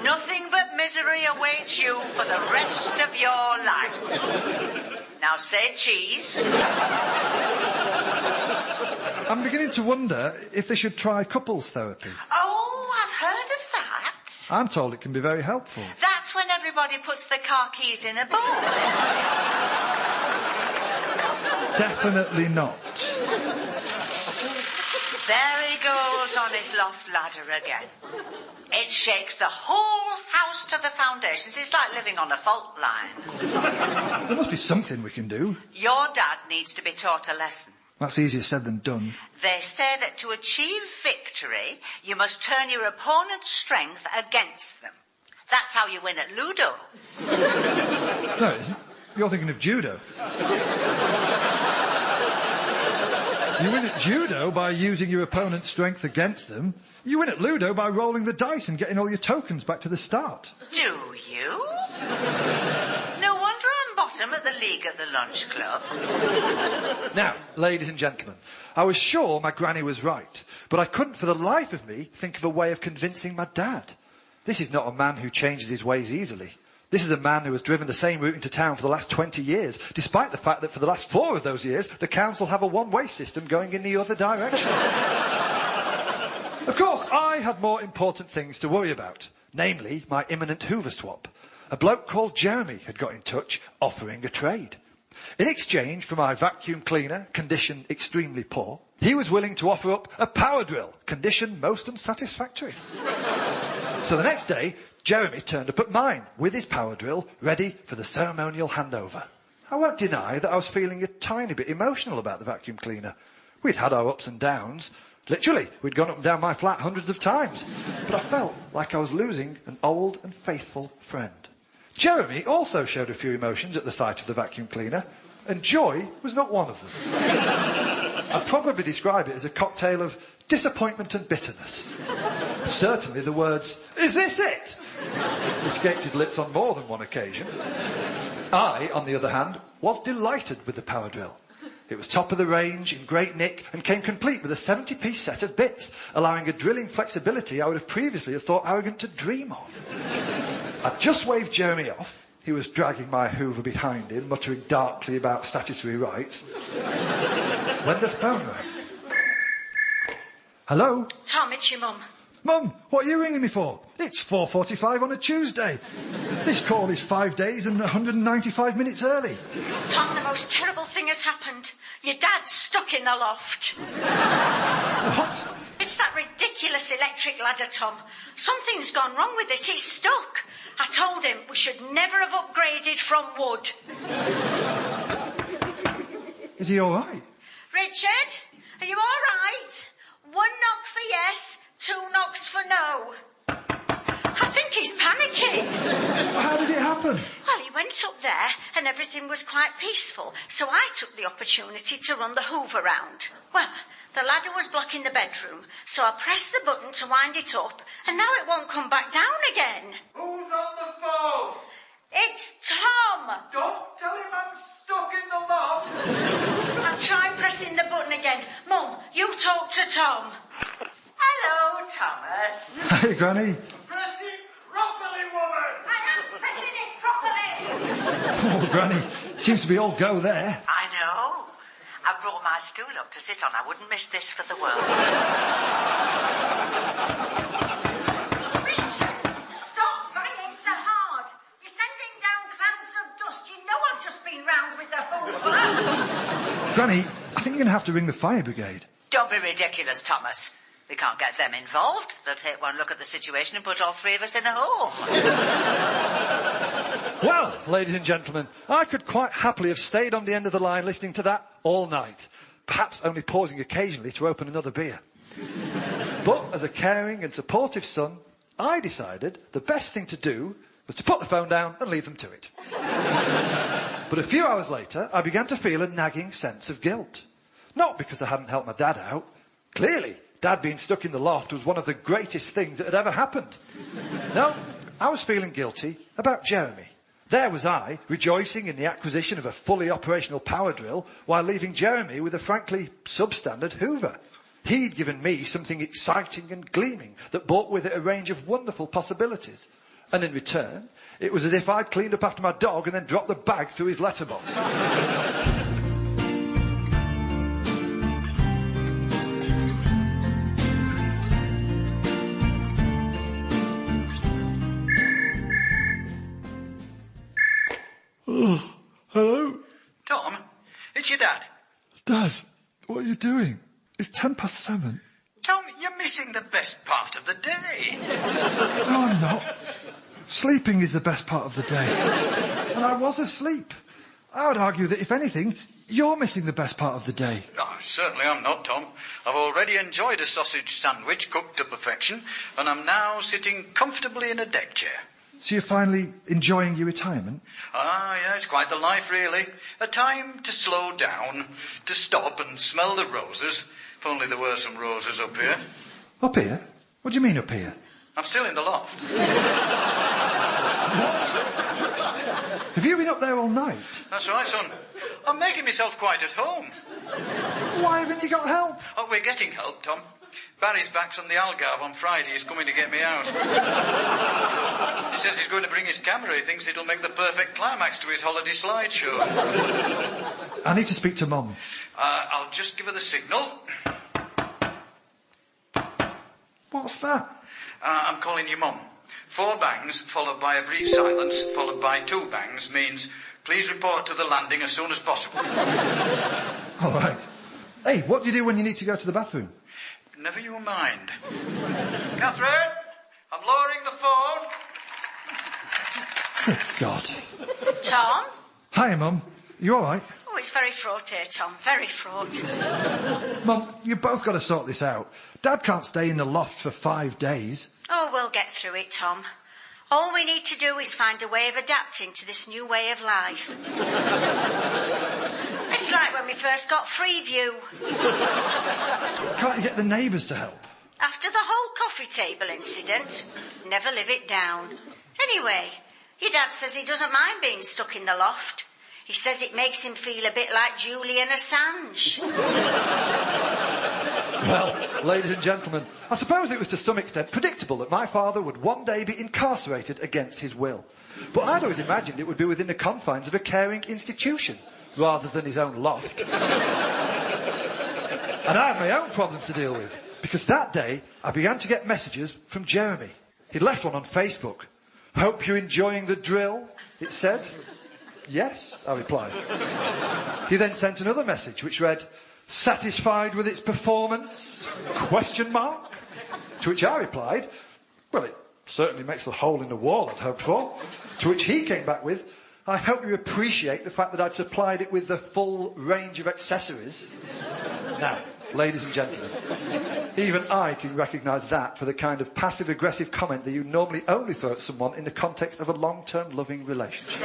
Nothing but misery awaits you for the rest of your life. Now say cheese. I'm beginning to wonder if they should try couples therapy. Oh, I've heard of that. I'm told it can be very helpful. That's when everybody puts their car keys in a bowl. Definitely not. There he goes on his loft ladder again. It shakes the whole house to the foundations. It's like living on a fault line. There must be something we can do. Your dad needs to be taught a lesson. That's easier said than done. They say that to achieve victory, you must turn your opponent's strength against them. That's how you win at Ludo. No, it isn't. You're thinking of judo. You win at judo by using your opponent's strength against them. You win at Ludo by rolling the dice and getting all your tokens back to the start. Do you? No wonder I'm bottom at the league at the lunch club. Now, ladies and gentlemen, I was sure my granny was right, but I couldn't for the life of me think of a way of convincing my dad. This is not a man who changes his ways easily. This is a man who has driven the same route into town for the last 20 years, despite the fact that for the last 4 of those years, the council have a one-way system going in the other direction. Of course, I had more important things to worry about, namely my imminent Hoover swap. A bloke called Jeremy had got in touch, offering a trade. In exchange for my vacuum cleaner, condition extremely poor, he was willing to offer up a power drill, condition most unsatisfactory. So the next day, Jeremy turned up at mine with his power drill, ready for the ceremonial handover. I won't deny that I was feeling a tiny bit emotional about the vacuum cleaner. We'd had our ups and downs. Literally, we'd gone up and down my flat hundreds of times. But I felt like I was losing an old and faithful friend. Jeremy also showed a few emotions at the sight of the vacuum cleaner, and joy was not one of them. I'd probably describe it as a cocktail of disappointment and bitterness. Certainly the words, "Is this it?" escaped his lips on more than one occasion. I, on the other hand, was delighted with the power drill. It was top of the range, in great nick, and came complete with a 70-piece set of bits, allowing a drilling flexibility I would have previously have thought arrogant to dream of. I'd just waved Jeremy off. He was dragging my Hoover behind him, muttering darkly about statutory rights, when the phone rang. Hello? Tom, it's your mum. Mum, what are you ringing me for? It's 4:45 on a Tuesday. This call is 5 days and 195 minutes early. Tom, the most terrible thing has happened. Your dad's stuck in the loft. What? It's that ridiculous electric ladder, Tom. Something's gone wrong with it. It's stuck. I told him we should never have upgraded from wood. Is he all right? Richard, are you all right? 1 knock for yes, 2 knocks for no. I think he's panicking. How did it happen? Well, he went up there and everything was quite peaceful, so I took the opportunity to run the Hoover round. Well, the ladder was blocking the bedroom, so I pressed the button to wind it up, and now it won't come back down again. Who's on the phone? It's Tom. Don't tell him I'm stuck in the loft. I'll try pressing the button again. Mum, you talk to Tom. Hello, Thomas. Hey, Granny. Press it properly, woman! I am pressing it properly. Oh, Granny, seems to be all go there. I know. I've brought my stool up to sit on. I wouldn't miss this for the world. Richard, stop banging so hard. You're sending down clouds of dust. You know I've just been round with the Hoover. Granny, I think you're going to have to ring the fire brigade. Don't be ridiculous, Thomas. We can't get them involved. They'll take one look at the situation and put all 3 of us in a hole. Well, ladies and gentlemen, I could quite happily have stayed on the end of the line listening to that all night, perhaps only pausing occasionally to open another beer. But as a caring and supportive son, I decided the best thing to do was to put the phone down and leave them to it. But a few hours later, I began to feel a nagging sense of guilt. Not because I hadn't helped my dad out. Clearly, Dad being stuck in the loft was one of the greatest things that had ever happened. No, I was feeling guilty about Jeremy. There was I, rejoicing in the acquisition of a fully operational power drill, while leaving Jeremy with a frankly substandard Hoover. He'd given me something exciting and gleaming that brought with it a range of wonderful possibilities. And in return, it was as if I'd cleaned up after my dog and then dropped the bag through his letterbox. Oh, hello? Tom, it's your dad. Dad, what are you doing? It's 7:10. you're missing the best part of the day. No, I'm not. Sleeping is the best part of the day. And I was asleep. I would argue that, if anything, you're missing the best part of the day. Oh, certainly I'm not, Tom. I've already enjoyed a sausage sandwich cooked to perfection, and I'm now sitting comfortably in a deck chair. So you're finally enjoying your retirement? Ah, yeah, it's quite the life, really. A time to slow down, to stop and smell the roses. If only there were some roses up here. Up here? What do you mean up here? I'm still in the loft. Have you been up there all night? That's right, son. I'm making myself quite at home. Why haven't you got help? Oh, we're getting help, Tom. Barry's back from the Algarve on Friday. He's coming to get me out. He says he's going to bring his camera. He thinks it'll make the perfect climax to his holiday slideshow. I need to speak to Mum. I'll just give her the signal. What's that? I'm calling you Mum. 4 bangs, followed by a brief silence, followed by 2 bangs, means please report to the landing as soon as possible. All right. Hey, what do you do when you need to go to the bathroom? Never you mind. Catherine, I'm lowering the phone. Good God. Tom? Hi, Mum. You all right? Oh, it's very fraught here, Tom. Very fraught. Mum, you've both got to sort this out. Dad can't stay in the loft for 5 days. Oh, we'll get through it, Tom. All we need to do is find a way of adapting to this new way of life. It's like when we first got Freeview. Can't you get the neighbours to help? After the whole coffee table incident, never live it down. Anyway, your dad says he doesn't mind being stuck in the loft. He says it makes him feel a bit like Julian Assange. Well, ladies and gentlemen, I suppose it was to some extent predictable that my father would one day be incarcerated against his will. But I'd always imagined it would be within the confines of a caring institution, rather than his own loft. And I had my own problems to deal with, because that day I began to get messages from Jeremy. He'd left one on Facebook. Hope you're enjoying the drill, it said. Yes, I replied. He then sent another message which read, satisfied with its performance? Question mark? To which I replied, well, it certainly makes the hole in the wall I'd hoped for. To which he came back with, I hope you appreciate the fact that I'd supplied it with the full range of accessories. Now, ladies and gentlemen, even I can recognise that for the kind of passive-aggressive comment that you normally only throw at someone in the context of a long-term loving relationship.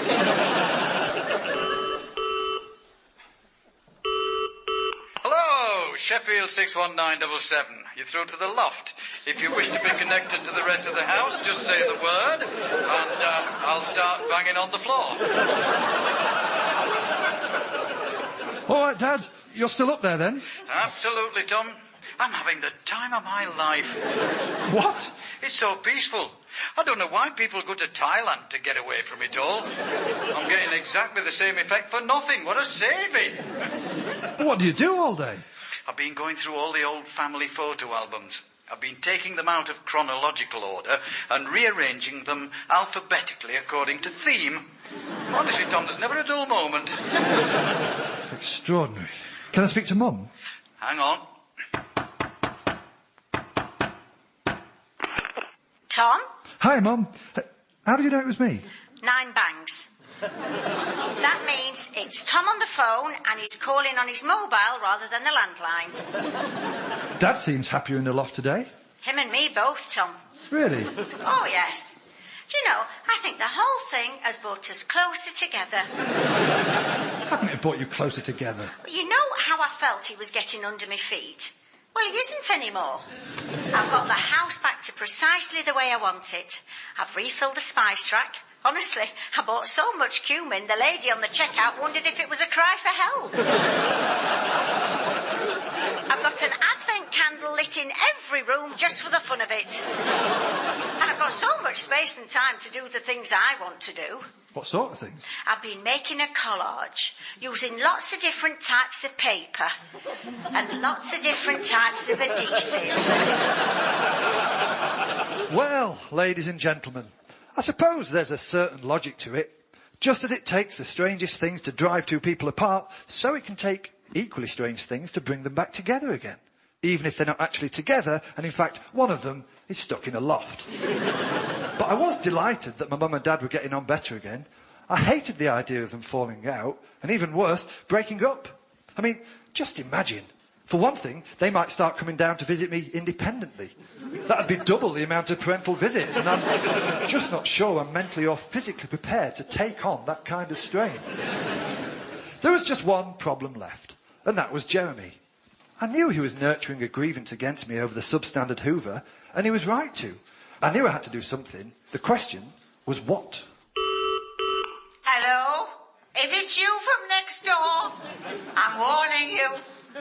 Hello, Sheffield 61977. You're through to the loft. If you wish to be connected to the rest of the house, just say the word, and I'll start banging on the floor. All right, Dad, you're still up there then? Absolutely, Tom. I'm having the time of my life. What? It's so peaceful. I don't know why people go to Thailand to get away from it all. I'm getting exactly the same effect for nothing. What a saving. But what do you do all day? I've been going through all the old family photo albums. I've been taking them out of chronological order and rearranging them alphabetically according to theme. Honestly, Tom, there's never a dull moment. Extraordinary. Can I speak to Mum? Hang on. Tom? Hi, Mum. How did you know it was me? 9 bangs. That means it's Tom on the phone and he's calling on his mobile rather than the landline. Dad seems happier in the loft today. Him and me both, Tom. Really? Oh, yes. Do you know, I think the whole thing has brought us closer together. How can it have brought you closer together? You know how I felt he was getting under my feet? Well, he isn't anymore. I've got the house back to precisely the way I want it. I've refilled the spice rack. Honestly, I bought so much cumin, the lady on the checkout wondered if it was a cry for help. I've got an advent candle lit in every room just for the fun of it. And I've got so much space and time to do the things I want to do. What sort of things? I've been making a collage using lots of different types of paper and lots of different types of adhesive. Well, ladies and gentlemen, I suppose there's a certain logic to it. Just as it takes the strangest things to drive two people apart, so it can take equally strange things to bring them back together again. even if they're not actually together, and in fact, one of them is stuck in a loft. But I was delighted that my mum and dad were getting on better again. I hated the idea of them falling out, and even worse, breaking up. I mean, just imagine. For one thing, they might start coming down to visit me independently. That'd be double the amount of parental visits, and I'm just not sure I'm mentally or physically prepared to take on that kind of strain. There was just one problem left, and that was Jeremy. I knew he was nurturing a grievance against me over the substandard Hoover, and he was right to. I knew I had to do something. The question was what? Hello? If it's you from next door, I'm warning you,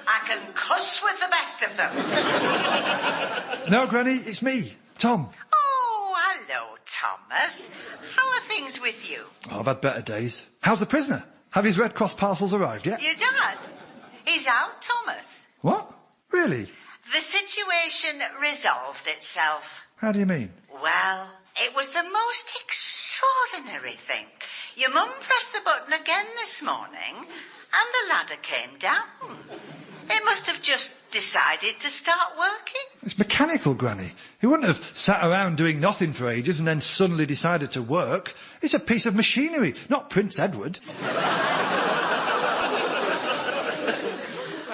I can cuss with the best of them. No, Granny, it's me, Tom. Oh, hello, Thomas. How are things with you? Oh, I've had better days. How's the prisoner? Have his Red Cross parcels arrived yet? Your dad? He's out, Thomas. What? Really? The situation resolved itself. How do you mean? Well, it was the most extraordinary thing. Your mum pressed the button again this morning, and the ladder came down. It must have just decided to start working. It's mechanical, Granny. He wouldn't have sat around doing nothing for ages and then suddenly decided to work. It's a piece of machinery, not Prince Edward.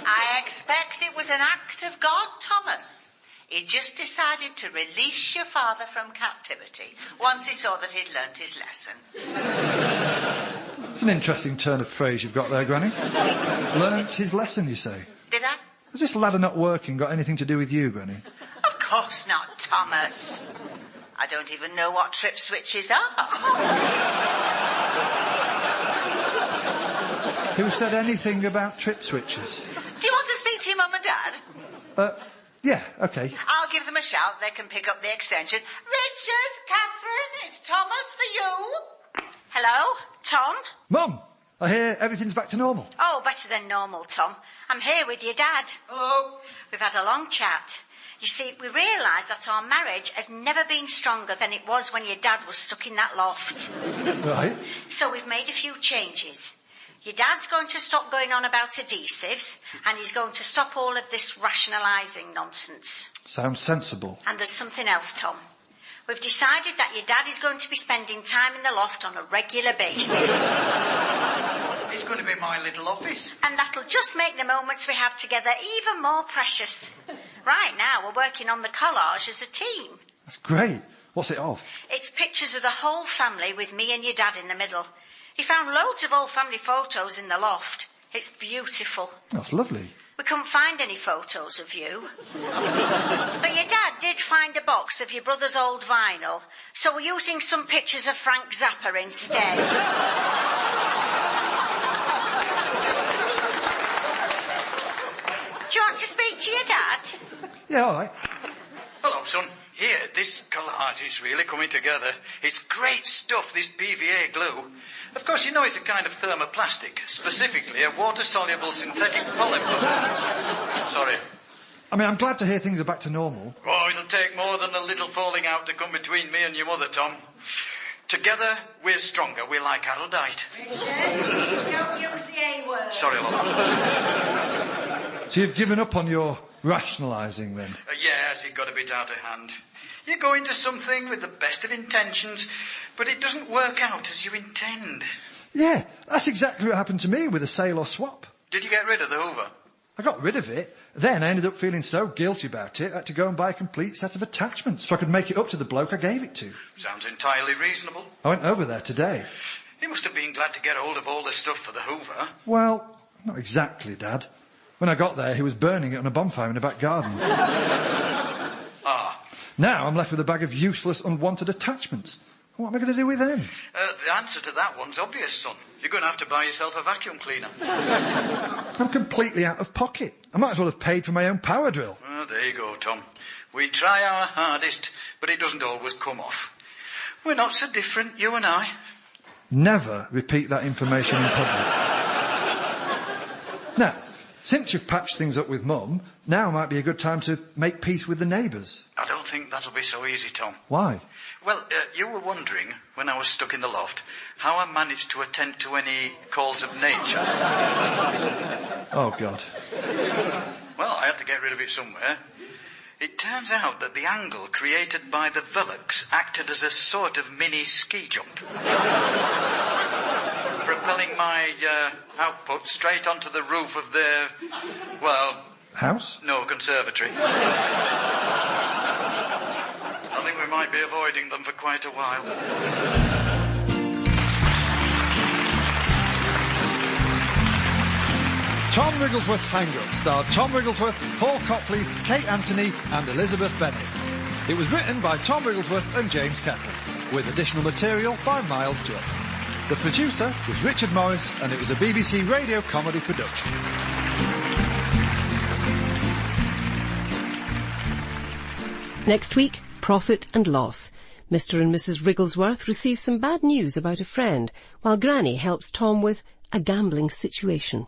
I expect it was an act of God, Thomas. He just decided to release your father from captivity once he saw that he'd learnt his lesson. It's an interesting turn of phrase you've got there, Granny. Learnt his lesson, you say? Did I? Has this ladder not working got anything to do with you, Granny? Of course not, Thomas. I don't even know what trip switches are. Who said anything about trip switches? Do you want to speak to your mum and dad? Yeah, okay. I'll give them a shout. They can pick up the extension. Richard, Catherine, it's Thomas for you. Hello, Tom? Mum, I hear everything's back to normal. Oh, better than normal, Tom. I'm here with your dad. Hello. We've had a long chat. You see, we realised that our marriage has never been stronger than it was when your dad was stuck in that loft. Right. So we've made a few changes. Your dad's going to stop going on about adhesives, and he's going to stop all of this rationalising nonsense. Sounds sensible. And there's something else, Tom. We've decided that your dad is going to be spending time in the loft on a regular basis. It's going to be my little office. And that'll just make the moments we have together even more precious. Right now, we're working on the collage as a team. That's great. What's it of? It's pictures of the whole family with me and your dad in the middle. He found loads of old family photos in the loft. It's beautiful. That's lovely. We couldn't find any photos of you. But your dad did find a box of your brother's old vinyl, so we're using some pictures of Frank Zappa instead. Do you want to speak to your dad? Yeah, all right. Hello, son. Here, this collage is really coming together. It's great stuff, this PVA glue. Of course, you know it's a kind of thermoplastic, specifically a water-soluble synthetic polymer. Sorry. I mean, I'm glad to hear things are back to normal. Oh, it'll take more than a little falling out to come between me and your mother, Tom. Together, we're stronger. We're like Arodite. Richard, don't use the A word. Sorry, love. So you've given up on your rationalising, then? Yes, it got a bit out of hand. You go into something with the best of intentions, but it doesn't work out as you intend. Yeah, that's exactly what happened to me with a sale or swap. Did you get rid of the Hoover? I got rid of it. Then I ended up feeling so guilty about it, I had to go and buy a complete set of attachments so I could make it up to the bloke I gave it to. Sounds entirely reasonable. I went over there today. You must have been glad to get hold of all the stuff for the Hoover. Well, not exactly, Dad. When I got there, he was burning it on a bonfire in the back garden. Ah. Now I'm left with a bag of useless, unwanted attachments. What am I going to do with them? The answer to that one's obvious, son. You're going to have to buy yourself a vacuum cleaner. I'm completely out of pocket. I might as well have paid for my own power drill. Oh, there you go, Tom. We try our hardest, but it doesn't always come off. We're not so different, you and I. Never repeat that information in public. Now, since you've patched things up with Mum, now might be a good time to make peace with the neighbours. I don't think that'll be so easy, Tom. Why? Well, you were wondering, when I was stuck in the loft, how I managed to attend to any calls of nature. Oh, God. Well, I I had to get rid of it somewhere. It turns out that the angle created by the Velux acted as a sort of mini ski jump, propelling my output straight onto the roof of their, well... House? No, conservatory. I think we might be avoiding them for quite a while. Tom Wrigglesworth's Hang-Up starred Tom Wrigglesworth, Paul Copley, Kate Anthony and Elizabeth Bennett. It was written by Tom Wrigglesworth and James Kettle, with additional material by Miles Jupp. The producer was Richard Morris, and it was a BBC radio comedy production. Next week, profit and loss. Mr. and Mrs. Wrigglesworth receive some bad news about a friend, while Granny helps Tom with a gambling situation.